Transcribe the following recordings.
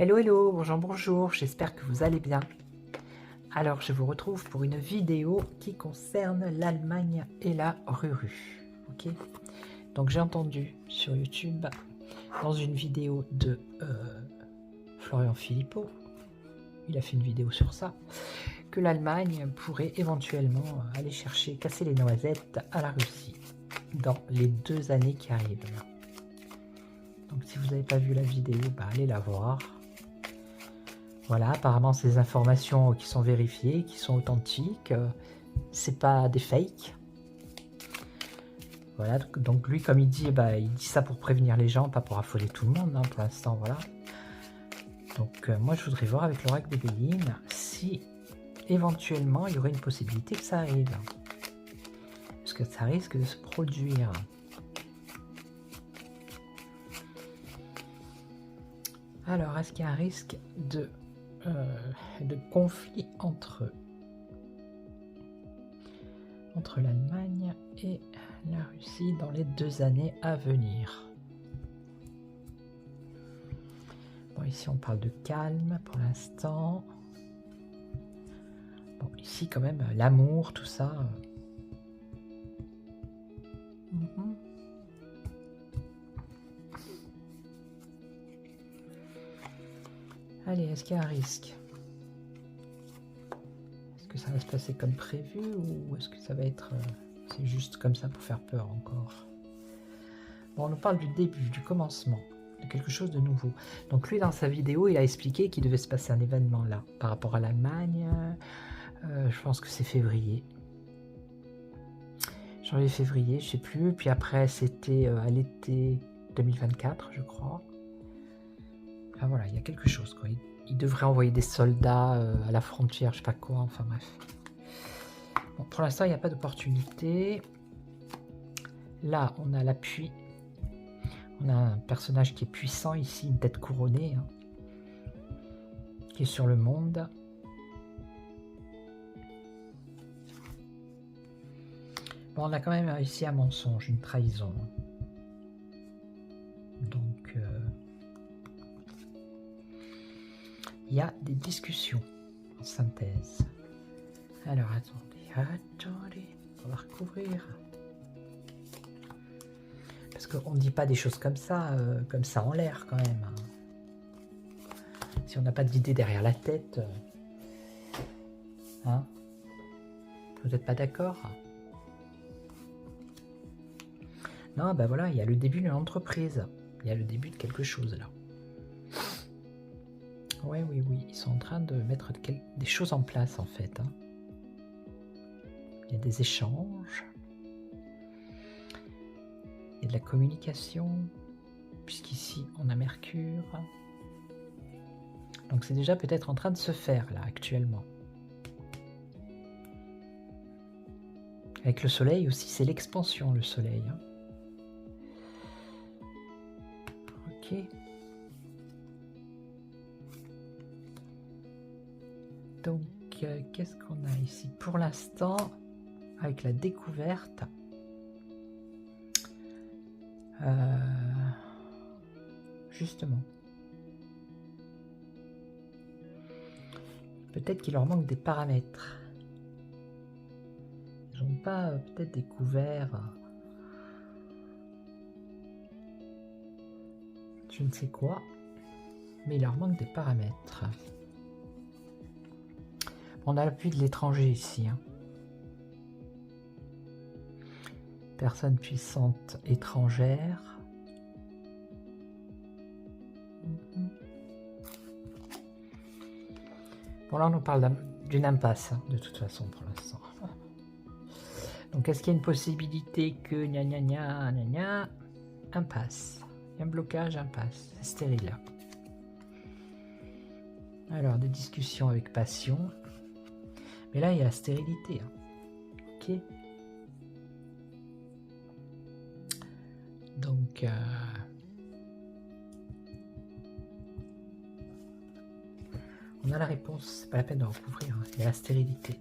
Hello, hello, bonjour, bonjour, j'espère que vous allez bien. Alors, je vous retrouve pour une vidéo qui concerne l'Allemagne et la Ruru. Ok. Donc, j'ai entendu sur YouTube, dans une vidéo de Florian Philippot, il a fait une vidéo sur ça, que l'Allemagne pourrait éventuellement aller chercher, casser les noisettes à la Russie dans les 2 années qui arrivent. Donc, si vous n'avez pas vu la vidéo, allez la voir. Voilà, apparemment ces informations qui sont vérifiées, qui sont authentiques, c'est pas des fakes. Voilà, donc lui comme il dit ça pour prévenir les gens, pas pour affoler tout le monde, hein, pour l'instant, voilà. Donc moi je voudrais voir avec l'oracle des Béline si éventuellement il y aurait une possibilité que ça arrive. Parce que ça risque de se produire. Alors, est-ce qu'il y a un risque de conflit entre l'Allemagne et la Russie dans les 2 années à venir? Bon, ici on parle de calme pour l'instant. Bon, ici quand même l'amour, tout ça. Allez, est-ce qu'il y a un risque? Est-ce que ça va se passer comme prévu ou est-ce que ça va être... c'est juste comme ça pour faire peur encore? Bon, on nous parle du début, du commencement, de quelque chose de nouveau. Donc lui, dans sa vidéo, il a expliqué qu'il devait se passer un événement là, par rapport à l'Allemagne. Je pense que c'est février. Janvier-février, je sais plus. Puis après, c'était à l'été 2024, je crois. Enfin voilà, il y a quelque chose, quoi. Il devrait envoyer des soldats à la frontière, je sais pas quoi, enfin bref. Bon, pour l'instant, il n'y a pas d'opportunité. Là, on a l'appui. On a un personnage qui est puissant ici, une tête couronnée, hein, qui est sur le monde. Bon, on a quand même ici un mensonge, une trahison. Donc... il y a des discussions en synthèse. Alors attendez, on va recouvrir. Parce qu'on ne dit pas des choses comme ça en l'air quand même. Si on n'a pas d'idée derrière la tête, hein, vous n'êtes pas d'accord? Non, voilà, il y a le début d'une entreprise. Il y a le début de quelque chose là. Oui, ils sont en train de mettre des choses en place en fait. Hein. Il y a des échanges. Il y a de la communication, puisqu'ici on a Mercure. Donc c'est déjà peut-être en train de se faire là actuellement. Avec le soleil aussi, c'est l'expansion le soleil. Hein. Ok. Donc, qu'est-ce qu'on a ici? Pour l'instant, avec la découverte, justement, peut-être qu'il leur manque des paramètres. Ils n'ont pas peut-être découvert, je ne sais quoi, mais il leur manque des paramètres. On a l'appui de l'étranger ici. Hein. Personne puissante étrangère. Bon là on nous parle d'une impasse, hein, de toute façon pour l'instant. Donc est-ce qu'il y a une possibilité que gna gna gna gna gna, impasse. Il y a un blocage, impasse. C'est stérile. Alors des discussions avec passion. Mais là, il y a la stérilité. Hein. Ok. Donc, on a la réponse. C'est pas la peine de recouvrir. Hein. Il y a la stérilité.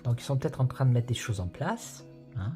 Donc, ils sont peut-être en train de mettre des choses en place. Hein.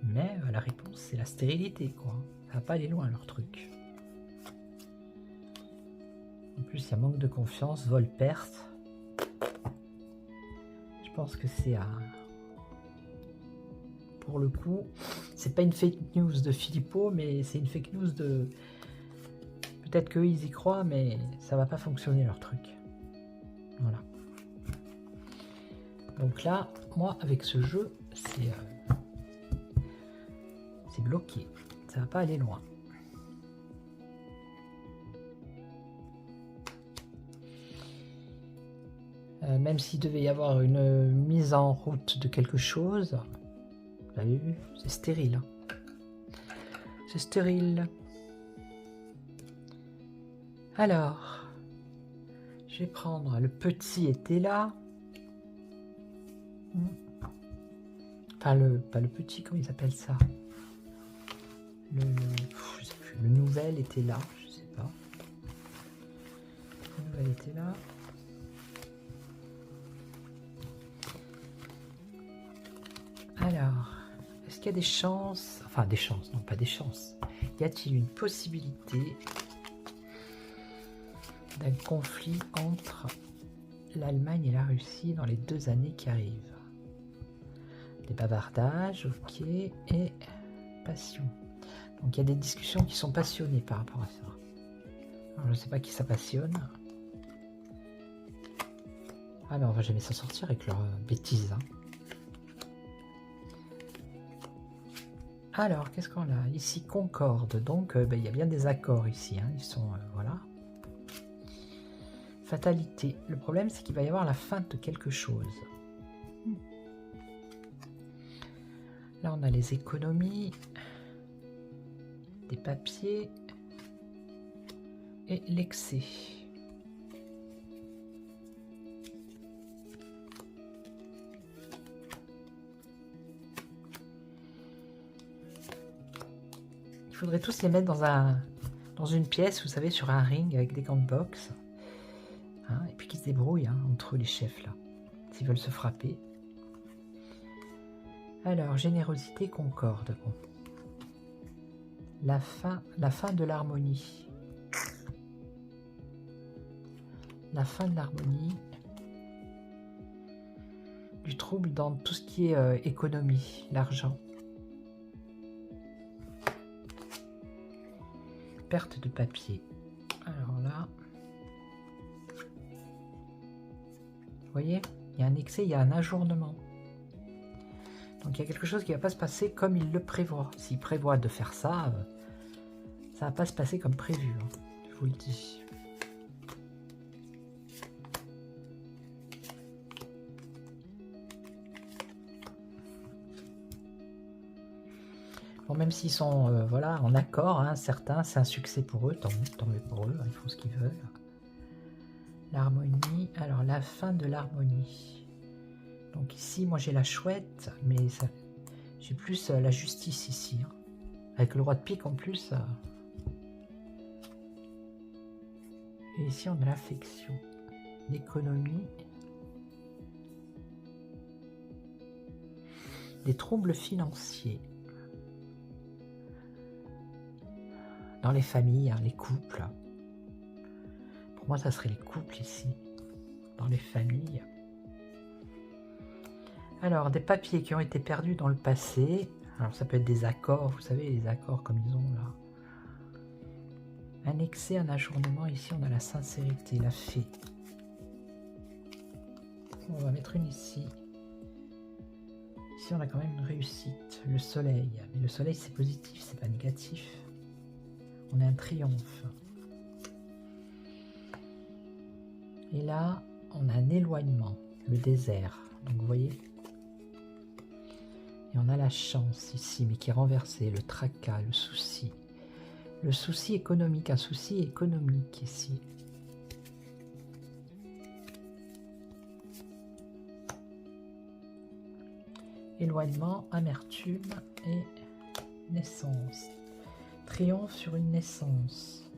Mais la réponse, c'est la stérilité, quoi. Ça va pas aller loin, leur truc. En plus, il y a manque de confiance, vol, perte. Je pense que c'est à... Pour le coup, c'est pas une fake news de Philippot, mais c'est une fake news de... Peut-être qu'eux, ils y croient, mais ça va pas fonctionner, leur truc. Voilà. Donc là, moi, avec ce jeu, c'est bloqué. Ça va pas aller loin. Même s'il devait y avoir une mise en route de quelque chose, vous avez vu, c'est stérile. Hein. C'est stérile. Alors, je vais prendre le petit était là. Enfin, pas le petit, comment il s'appelle ça? Je sais plus, le nouvel était là, je sais pas. Le nouvel était là. Alors, est-ce qu'il y a des chances, enfin des chances, non pas des chances, y a-t-il une possibilité d'un conflit entre l'Allemagne et la Russie dans les 2 années qui arrivent? Des bavardages, ok, et passion. Donc il y a des discussions qui sont passionnées par rapport à ça. Alors, je ne sais pas qui ça passionne. Ah mais on va jamais s'en sortir avec leurs bêtises. Hein. Alors, qu'est-ce qu'on a ici? Concorde. Donc, il y a bien des accords ici. Hein. Ils sont, voilà. Fatalité. Le problème, c'est qu'il va y avoir la fin de quelque chose. Là, on a les économies, des papiers et l'excès. Il faudrait tous les mettre dans une pièce, vous savez, sur un ring avec des gants de boxe. Hein, et puis qu'ils se débrouillent hein, entre les chefs, là, s'ils veulent se frapper. Alors, générosité, concorde. Bon. La fin de l'harmonie. La fin de l'harmonie. Du trouble dans tout ce qui est économie, l'argent. Perte de papier. Alors là, vous voyez, il y a un excès, il y a un ajournement. Donc il y a quelque chose qui ne va pas se passer comme il le prévoit. S'il prévoit de faire ça, ça ne va pas se passer comme prévu. Hein, je vous le dis. Bon, même s'ils sont voilà, en accord, hein, certains, c'est un succès pour eux, tant mieux pour eux, hein, ils font ce qu'ils veulent. L'harmonie, alors la fin de l'harmonie. Donc ici, moi j'ai la chouette, mais j'ai plus la justice ici. Hein. Avec le roi de pique en plus. Et ici on a l'affection. L'économie. Des troubles financiers. Dans les familles, hein, les couples. Pour moi ça serait les couples ici. Dans les familles. Alors, des papiers qui ont été perdus dans le passé. Alors, ça peut être des accords, vous savez, les accords comme ils ont là. Un excès, un ajournement. Ici, on a la sincérité, la fée. On va mettre une ici. Ici, on a quand même une réussite. Le soleil. Mais le soleil, c'est positif, c'est pas négatif. On a un triomphe. Et là, on a un éloignement. Le désert. Donc, vous voyez. Et on a la chance ici, mais qui est renversée, le tracas, le souci. Le souci économique, un souci économique ici. Éloignement, amertume et naissance. Triomphe sur une naissance.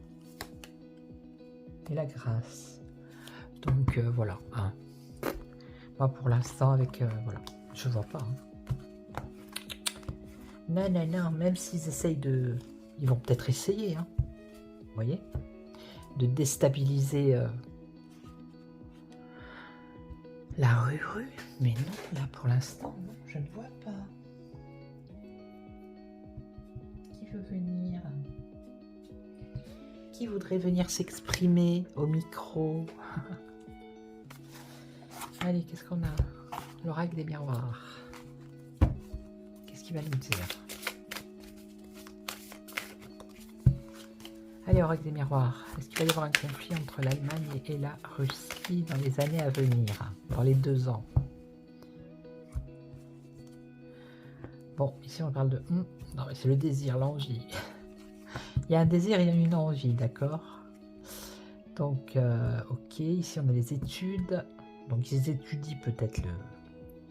Et la grâce. Donc voilà. Hein. Moi pour l'instant avec... voilà, je vois pas. Hein. Non, non, non, même s'ils essayent de... Ils vont peut-être essayer, hein. Vous voyez, de déstabiliser la rue. Mais non, là, pour l'instant, non, je ne vois pas. Qui veut venir? Qui voudrait venir s'exprimer au micro? Allez, qu'est-ce qu'on a? L'oracle des miroirs. Qu'est-ce qu'il va nous dire? Allez, oracle des miroirs. Est-ce qu'il va y avoir un conflit entre l'Allemagne et la Russie dans les années à venir? Dans les 2 ans? Bon, ici on parle de... Non, mais c'est le désir, l'envie. Il y a un désir et une envie, d'accord? Donc, ok, ici on a les études. Donc ils étudient peut-être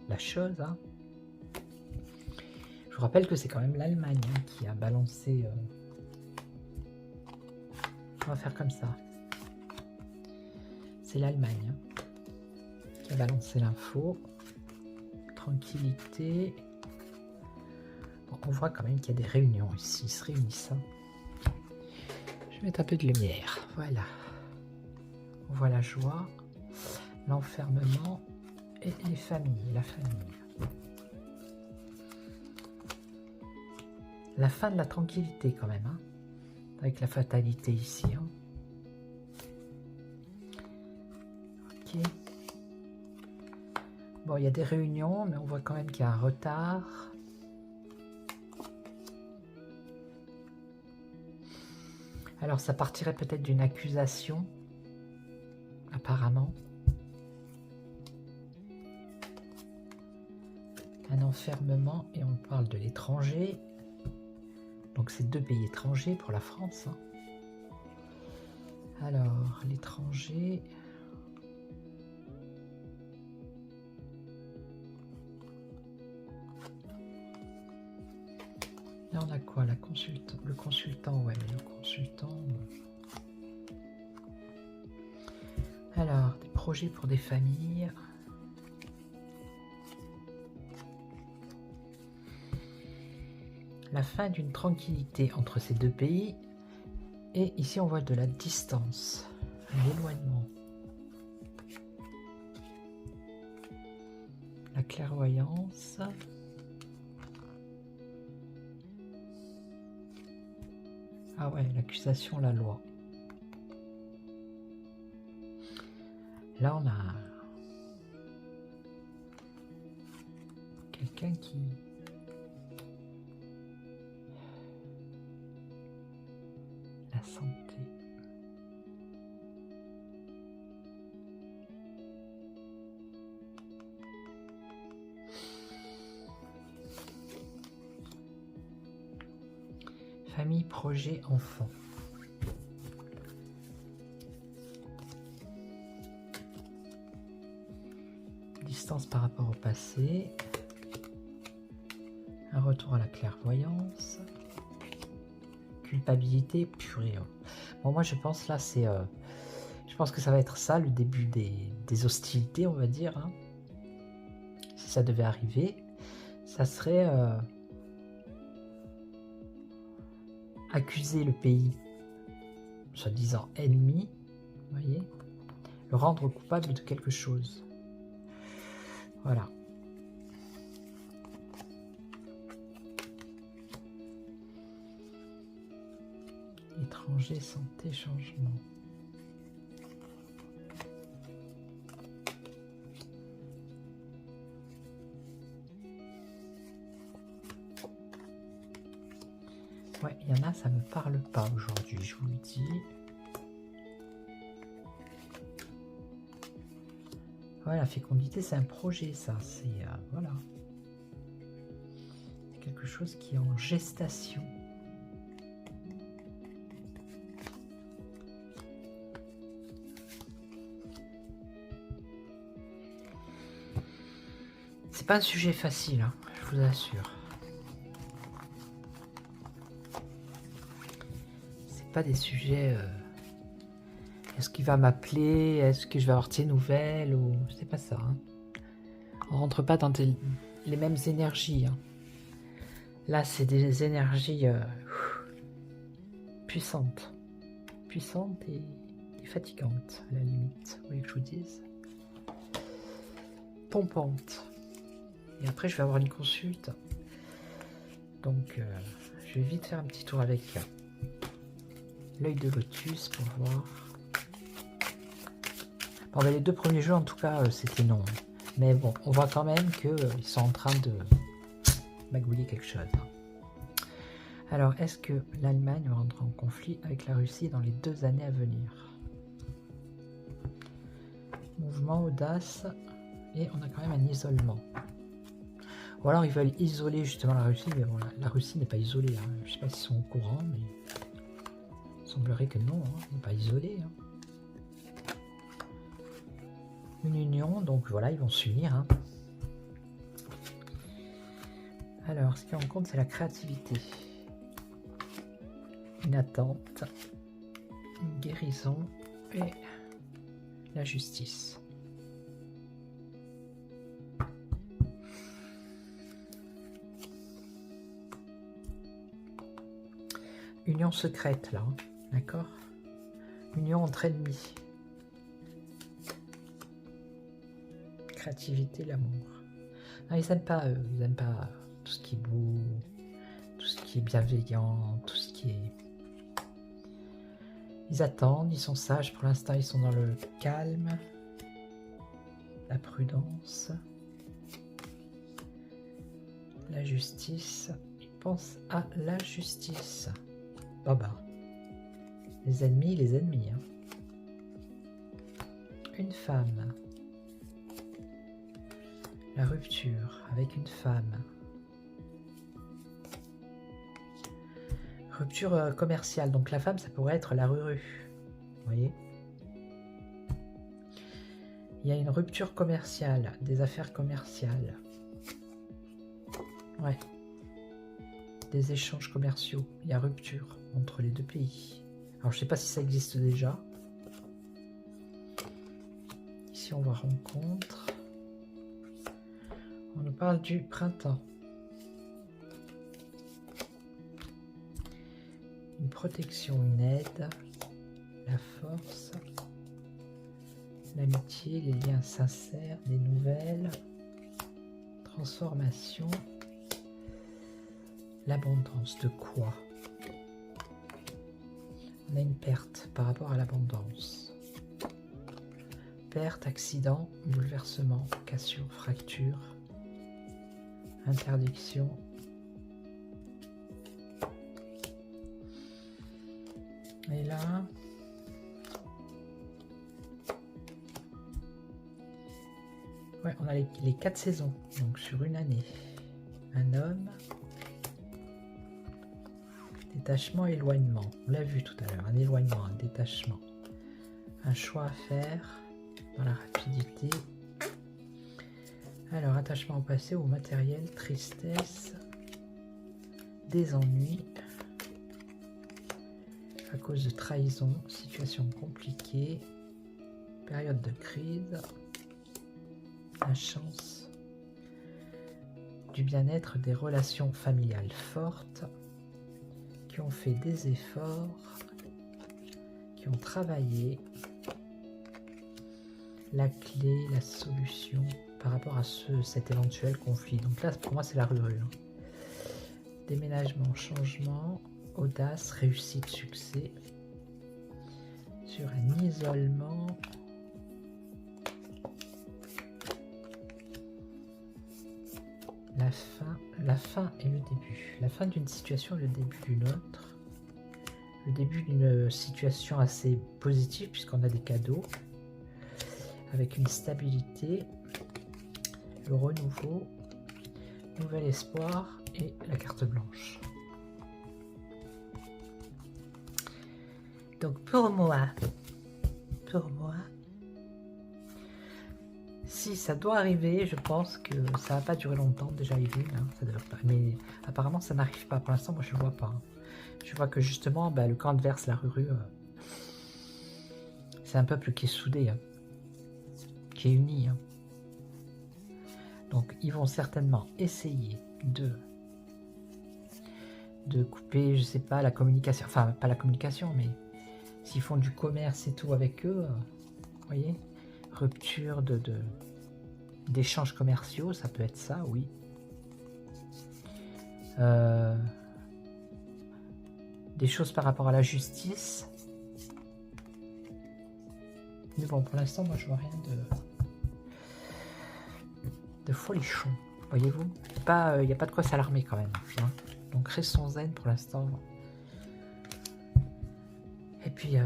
la chose. Hein. Je vous rappelle que c'est quand même l'Allemagne hein, qui a balancé... On va faire comme ça. C'est l'Allemagne hein, qui a balancé l'info. Tranquillité. Bon, on voit quand même qu'il y a des réunions ici. Ils se réunissent. Hein. Je vais mettre un peu de lumière. Voilà. On voit la joie, l'enfermement et les familles. La famille. La fin de la tranquillité quand même. Hein. Avec la fatalité ici. Hein. Ok. Bon, il y a des réunions, mais on voit quand même qu'il y a un retard. Alors, ça partirait peut-être d'une accusation, apparemment. Un enfermement, et on parle de l'étranger. Donc c'est 2 pays étrangers pour la France. Hein. Alors, l'étranger... Là on a quoi? Le consultant, ouais, mais le consultant... Alors, des projets pour des familles... La fin d'une tranquillité entre ces 2 pays. Et ici, on voit de la distance, l'éloignement. La clairvoyance. Ah ouais, l'accusation, la loi. Là, on a quelqu'un qui... La santé. Famille, projet, enfant. Distance par rapport au passé. Un retour à la clairvoyance. Culpabilité, purée. Bon, moi je pense là, c'est... je pense que ça va être ça, le début des hostilités, on va dire. Hein. Si ça devait arriver, ça serait... accuser le pays, soi-disant ennemi, vous voyez, le rendre coupable de quelque chose. Voilà. Étranger, santé, changement. Ouais, il y en a, ça me parle pas aujourd'hui, je vous le dis. Ouais, la fécondité, c'est un projet, ça. C'est voilà. C'est quelque chose qui est en gestation. C'est pas un sujet facile, hein, je vous assure. Pas des sujets est-ce qu'il va m'appeler, est-ce que je vais avoir de ses nouvelles, ou c'est pas ça hein. On rentre pas dans les mêmes énergies hein. Là, c'est des énergies puissantes. Puissantes et fatigantes, à la limite. Vous voulez que je vous dise? Pompantes. Et après, je vais avoir une consulte. Donc, je vais vite faire un petit tour avec l'œil de lotus pour voir. Bon, ben, les 2 premiers jeux, en tout cas, c'était non. Mais bon, on voit quand même qu'ils sont en train de magouiller quelque chose. Alors, est-ce que l'Allemagne va rentrer en conflit avec la Russie dans les 2 années à venir? Mouvement, audace, et on a quand même un isolement. Ou alors ils veulent isoler justement la Russie, mais bon, la Russie n'est pas isolée. Hein. Je ne sais pas s'ils sont au courant, mais il semblerait que non, hein. Ils n'est pas isolée. Hein. Une union, donc voilà, ils vont s'unir. Hein. Alors, ce qui en compte, c'est la créativité. Une attente, une guérison et la justice. Union secrète là, hein, d'accord? Union entre ennemis. Créativité, l'amour. Non, ils n'aiment pas, ils n'aiment pas tout ce qui est beau, tout ce qui est bienveillant, tout ce qui est... Ils attendent, ils sont sages, pour l'instant ils sont dans le calme, la prudence, la justice. Ils pensent à la justice. Oh bah, les ennemis. Hein. Une femme. La rupture avec une femme. Rupture commerciale. Donc la femme, ça pourrait être la Ruru. Vous voyez? Il y a une rupture commerciale, des affaires commerciales. Ouais. Des échanges commerciaux. Il y a rupture entre les 2 pays. Alors je ne sais pas si ça existe déjà. Ici on voit rencontre. On nous parle du printemps. Une protection, une aide, la force, l'amitié, les liens sincères, des nouvelles, transformation, l'abondance. De quoi? On a une perte par rapport à l'abondance. Perte, accident, bouleversement, cassure, fracture, interdiction. Et là, ouais, on a les 4 saisons, donc sur une année. Un homme, détachement, éloignement. On l'a vu tout à l'heure, un éloignement, un détachement. Un choix à faire dans la rapidité. Alors, attachement au passé, au matériel, tristesse, des ennuis. À cause de trahison, situation compliquée, période de crise, la chance, du bien-être, des relations familiales fortes, qui ont fait des efforts, qui ont travaillé, la clé, la solution par rapport à cet éventuel conflit. Donc là, pour moi, c'est la rue. Hein. Déménagement, changement, audace, réussite, succès, sur un isolement, la fin et le début. La fin d'une situation et le début d'une autre. Le début d'une situation assez positive puisqu'on a des cadeaux, avec une stabilité, le renouveau, nouvel espoir et la carte blanche. Donc pour moi, si ça doit arriver, je pense que ça va pas durer longtemps, déjà les vues, hein, ça devrait pas, mais apparemment ça n'arrive pas, pour l'instant moi je ne vois pas. Hein. Je vois que justement le camp adverse, la Ruru, c'est un peuple qui est soudé, hein, qui est uni. Hein. Donc ils vont certainement essayer de de couper, je sais pas, la communication, enfin pas la communication, mais s'ils font du commerce et tout avec eux, vous voyez, rupture d'échanges commerciaux, ça peut être ça, oui. Des choses par rapport à la justice. Mais bon, pour l'instant, moi, je vois rien de folichon. Voyez-vous, il n'y a pas de quoi s'alarmer quand même. Hein. Donc, restons zen pour l'instant. Et puis,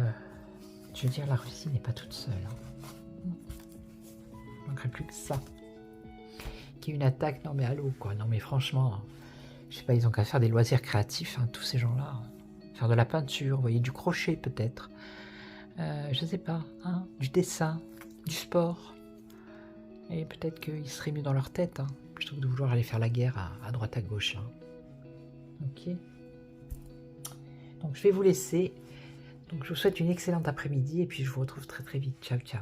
je veux dire, la Russie n'est pas toute seule. Hein. Il manquerait plus que ça. Qu'il y ait une attaque, non mais allô, quoi. Non mais franchement, je sais pas, ils ont qu'à faire des loisirs créatifs, hein, tous ces gens-là. Faire de la peinture, vous voyez, du crochet peut-être. Je sais pas, hein, du dessin, du sport. Et peut-être qu'ils seraient mieux dans leur tête, hein, plutôt que de vouloir aller faire la guerre à droite à gauche. Hein. Ok. Donc je vais vous laisser. Donc je vous souhaite une excellente après-midi et puis je vous retrouve très très vite. Ciao ciao.